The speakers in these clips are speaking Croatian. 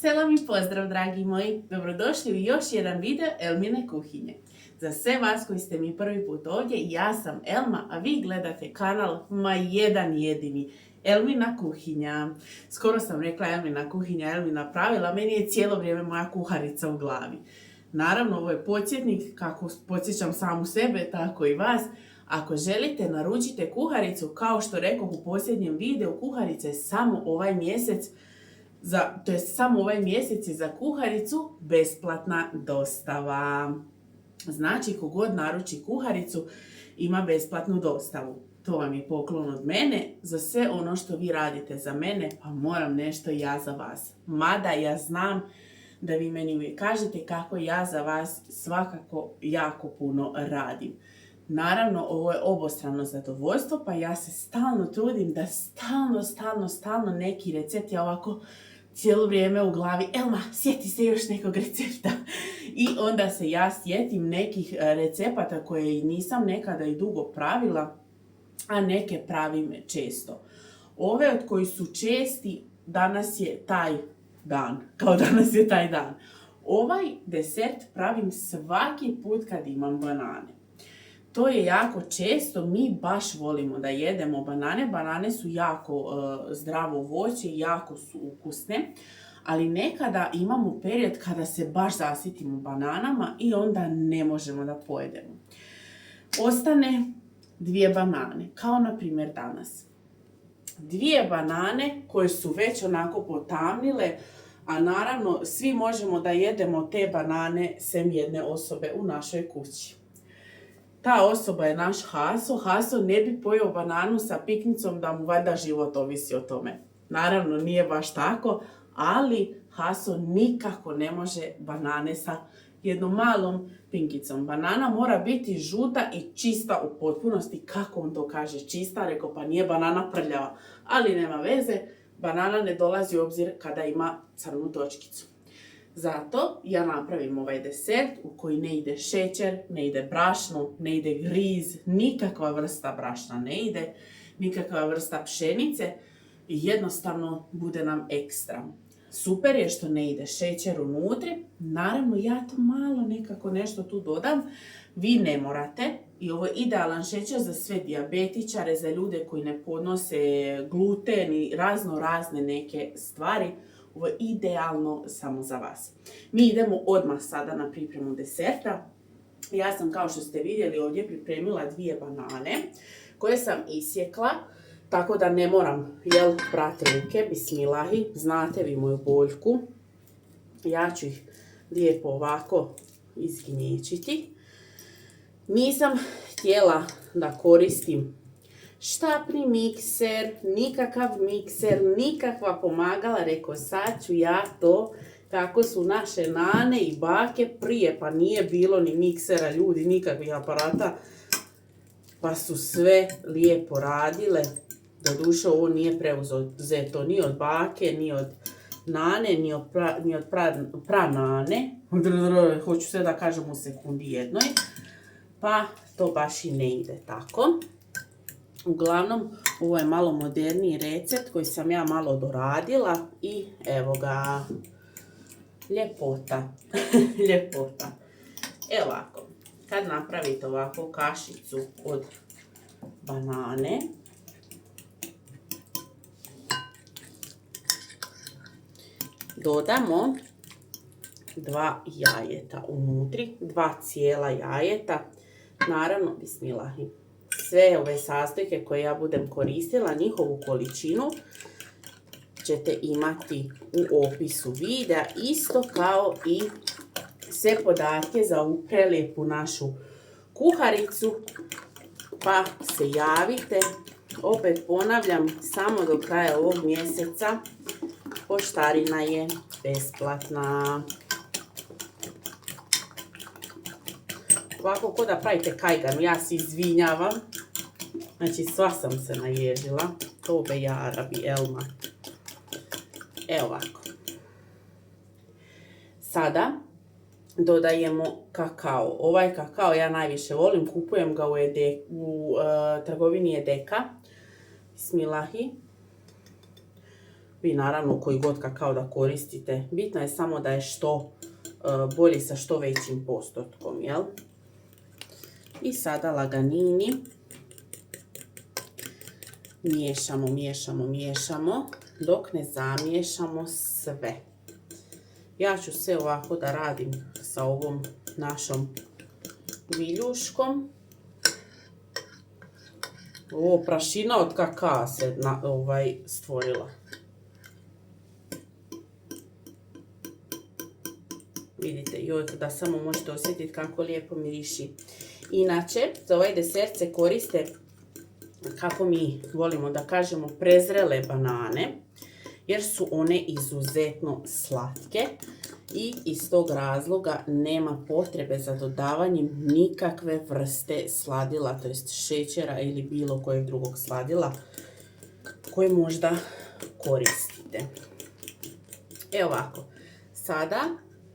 Selam i pozdrav, dragi moji. Dobrodošli u još jedan video Elmine kuhinje. Za sve vas koji ste mi prvi put ovdje, ja sam Elma, a vi gledate kanal ma jedan jedini. Elmina kuhinja. Skoro sam rekla Elmina kuhinja, Elmina pravila, meni je cijelo vrijeme moja kuharica u glavi. Naravno, ovo je podsjetnik, kako podsjećam samu sebe, tako i vas. Ako želite, naručite kuharicu, kao što rekoh u posljednjem videu, kuharica je samo ovaj mjesec, samo ovaj mjesec je za kuharicu besplatna dostava. Znači, kogod naruči kuharicu ima besplatnu dostavu. To vam je poklon od mene. Za sve ono što vi radite za mene, pa moram nešto i ja za vas. Mada ja znam da vi meni uvijek kažete kako ja za vas svakako jako puno radim. Naravno, ovo je obostrano zadovoljstvo, pa ja se stalno trudim da stalno neki recept je ovako cijelo vrijeme u glavi. Elma, sjeti se još nekog recepta. I onda se ja sjetim nekih recepata koje nisam nekada i dugo pravila, a neke pravim često. Ove od koji su česti, danas je taj dan. Ovaj desert pravim svaki put kad imam banane. To je jako često, mi baš volimo da jedemo banane. Banane su jako zdravo voće, jako su ukusne, ali nekada imamo period kada se baš zasitimo bananama i onda ne možemo da pojedemo. Ostane 2 banane, kao na primjer danas. 2 banane koje su već onako potamnile, a naravno svi možemo da jedemo te banane sem jedne osobe u našoj kući. Ta osoba je naš Haso. Haso ne bi pojeo bananu sa piknicom da mu valjda život ovisi o tome. Naravno, nije baš tako, ali Haso nikako ne može banane sa jednom malom pinkicom. Banana mora biti žuta i čista u potpunosti. Kako on to kaže čista? Rekao, pa nije banana prljava. Ali nema veze, banana ne dolazi u obzir kada ima crnu točkicu. Zato ja napravim ovaj desert u koji ne ide šećer, ne ide brašno, ne ide griz, nikakva vrsta brašna ne ide, nikakva vrsta pšenice i jednostavno bude nam ekstra. Super je što ne ide šećer unutri, naravno ja to malo nekako nešto tu dodam, vi ne morate i ovo je idealan šećer za sve dijabetičare, za ljude koji ne podnose gluten i razne neke stvari. Ovo je idealno samo za vas. Mi idemo odmah sada na pripremu deserta. Ja sam, kao što ste vidjeli, ovdje pripremila 2 banane koje sam isjekla, tako da ne moram prati ruke. Bismilahi, znate vi moju boljku. Ja ću ih lijepo ovako izgnječiti. Nisam htjela da koristim štapni mikser, nikakav mikser, nikakva pomagala. Rekao, sad ću ja to kako su naše nane i bake prije, pa nije bilo ni miksera, ljudi, nikakvih aparata, pa su sve lijepo radile. Doduše, ovo nije preuzeto ni od bake, ni od nane, ni od pranane. Hoću sve da kažem u sekundi jednoj, pa to baš i ne ide tako. Uglavnom, ovo je malo moderniji recept koji sam ja malo doradila i evo ga, ljepota, ljepota. Evo ovako, kad napravite ovako kašicu od banane, dodamo 2 jajeta unutri, 2 cijela jajeta, naravno, bismilahi. Sve ove sastojke koje ja budem koristila, njihovu količinu ćete imati u opisu videa, isto kao i sve podatke za ovu prelijepu našu kuharicu, pa se javite. Opet ponavljam, samo do kraja ovog mjeseca poštarina je besplatna. Ovako, ko da pravite kajgan, ja se izvinjavam. Znači, sva sam se naježila. Tobe ja Arabi, Elma. Evo ovako. Sada dodajemo kakao. Ovaj kakao ja najviše volim. Kupujem ga u trgovini Edeka. Bismilahi. Vi naravno koji god kakao da koristite. Bitno je samo da je što bolji sa što većim postotkom, jel? I sada laganini miješamo, miješamo, miješamo dok ne zamiješamo sve. Ja ću sve ovako da radim sa ovom našom viljuškom. Ovo prašina od kakaa se stvorila. Vidite, joj, da samo možete osjetiti kako lijepo miriši. Inače, za ovaj desert se koriste, kako mi volimo da kažemo, prezrele banane, jer su one izuzetno slatke i iz tog razloga nema potrebe za dodavanjem nikakve vrste sladila, to jest šećera ili bilo kojeg drugog sladila koje možda koristite. Evo ovako, sada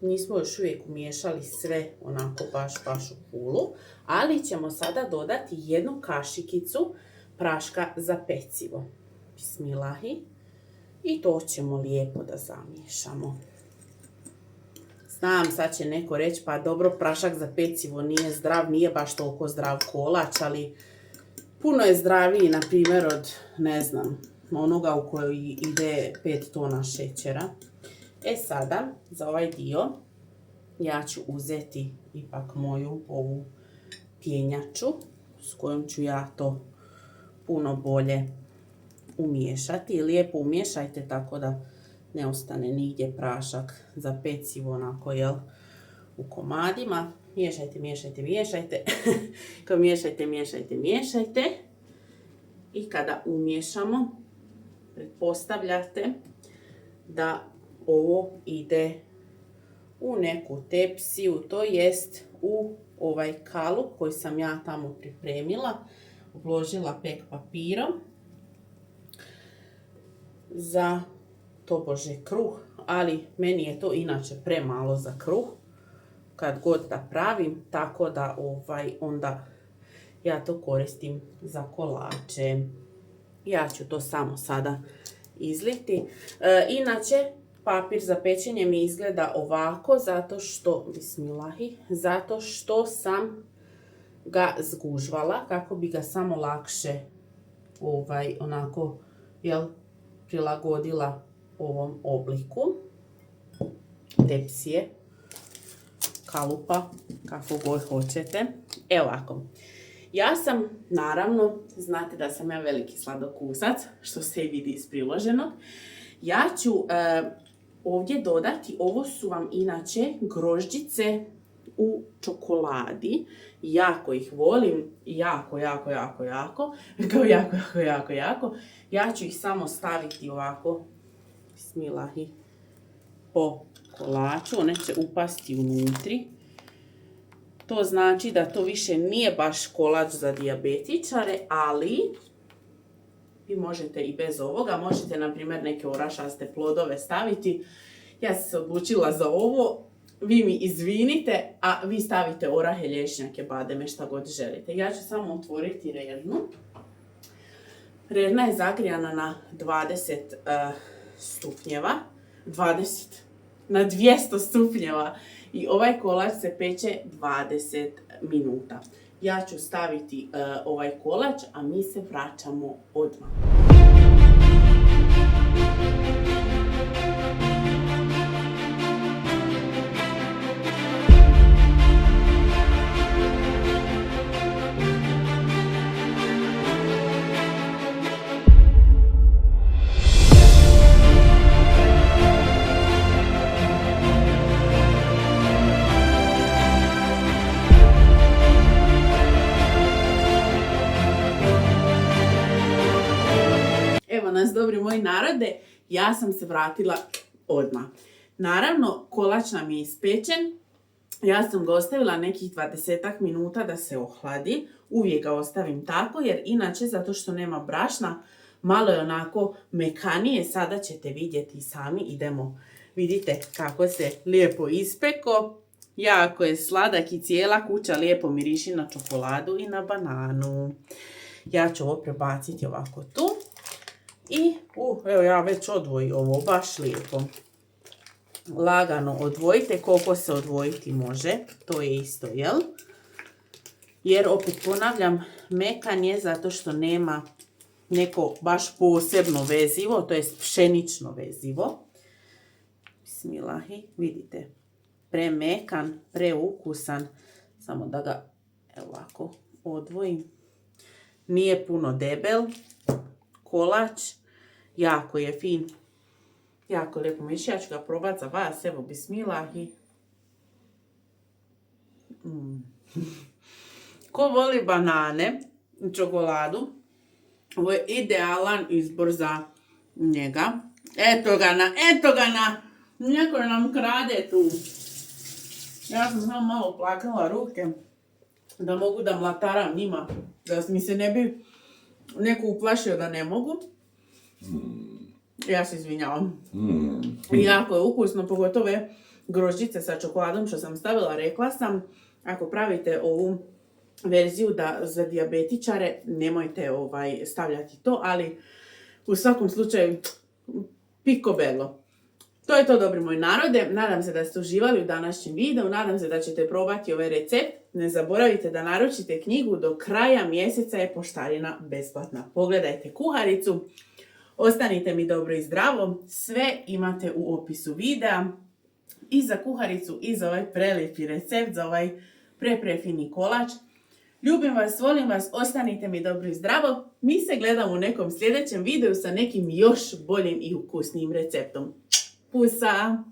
nismo još uvijek umiješali sve onako baš u fulu, ali ćemo sada dodati jednu kašikicu praška za pecivo. Bismilahi. I to ćemo lijepo da zamiješamo. Znam, sad će neko reći, pa dobro, prašak za pecivo nije zdrav, nije baš toliko zdrav kolač, ali puno je zdraviji, na primjer, od, ne znam, onoga u kojoj ide 5 tona šećera. E sada, za ovaj dio, ja ću uzeti ipak moju ovu pjenjaču s kojom ću ja to puno bolje umiješati. Lijepo umiješajte tako da ne ostane nigdje prašak za pecivo onako, jel, u komadima. Miješajte, miješajte, miješajte. Kao miješajte, miješajte, miješajte. I kada umiješamo, pretpostavljate da ovo ide u neku tepsiju, to jest u ovaj kalup koji sam ja tamo pripremila, obložila pek papirom za tobože kruh, ali meni je to inače premalo za kruh kad god da pravim, tako da onda ja to koristim za kolače. Ja ću to samo sada izliti. Inače, papir za pečenje mi izgleda ovako zato što sam ga zgužvala kako bi ga samo lakše onako, jel, prilagodila ovom obliku tepsije, kalupa, kako god hoćete. Evo ovako. Ja sam, naravno, znate da sam ja veliki sladokusac, što se i vidi iz priloženog. Ja ću ovdje dodati, ovo su vam inače grožđice u čokoladi. Jako ih volim, jako. Ja ću ih samo staviti ovako, bismilahi, po kolaču, one će upasti unutri. To znači da to više nije baš kolač za dijabetičare, ali vi možete i bez ovoga. Možete, na primjer, neke orašaste plodove staviti. Ja sam se odlučila za ovo. Vi mi izvinite, a vi stavite orahe, lješnjake, bademe, šta god želite. Ja ću samo otvoriti rernu. Rerna je zagrijana na 20 stupnjeva. 20 na 200 stupnjeva. I ovaj kolač se peče 20 minuta. Ja ću staviti ovaj kolač, a mi se vraćamo odmah. Nas, dobri moji narode, ja sam se vratila odmah. Naravno, kolač nam je ispečen. Ja sam ga ostavila nekih 20 minuta da se ohladi. Uvijek ga ostavim tako, jer inače, zato što nema brašna, malo je onako mekanije. Sada ćete vidjeti sami. Idemo, vidite kako se lijepo ispeko. Jako je sladak i cijela kuća lijepo miriši na čokoladu i na bananu. Ja ću ovo prebaciti ovako tu. I, evo ja već odvoji ovo baš lijepo. Lagano odvojite koliko se odvojiti može. To je isto, jel? Jer opet ponavljam, mekan je zato što nema neko baš posebno vezivo, to je pšenično vezivo. Bismilahi, vidite, premekan, preukusan, samo da ga ovako odvojim. Nije puno debel, kolač, jako je fin, jako lijepo miši. Ja ću ga probati za vas, evo bismilahi. Ko voli banane i čokoladu, ovo je idealan izbor za njega. Eto ga na, neko nam krade tu. Ja sam samo malo plakala ruke, da mogu da mlataram njima, da mi se ne bi neko uplašio da ne mogu. Ja se izvinjavam. Jako je ukusno, pogotovo grožđice sa čokoladom što sam stavila, rekla sam, ako pravite ovu verziju za dijabetičare, nemojte stavljati to, ali u svakom slučaju picobello. To je to, dobri moji narode. Nadam se da ste uživali u današnjem videu, nadam se da ćete probati ovaj recept. Ne zaboravite da naručite knjigu, do kraja mjeseca je poštarina besplatna. Pogledajte kuharicu, ostanite mi dobro i zdravo, sve imate u opisu videa. I za kuharicu, i za ovaj prelijepi recept, za ovaj prefini kolač. Ljubim vas, volim vas, ostanite mi dobro i zdravo. Mi se gledamo u nekom sljedećem videu sa nekim još boljim i ukusnijim receptom. Pusa!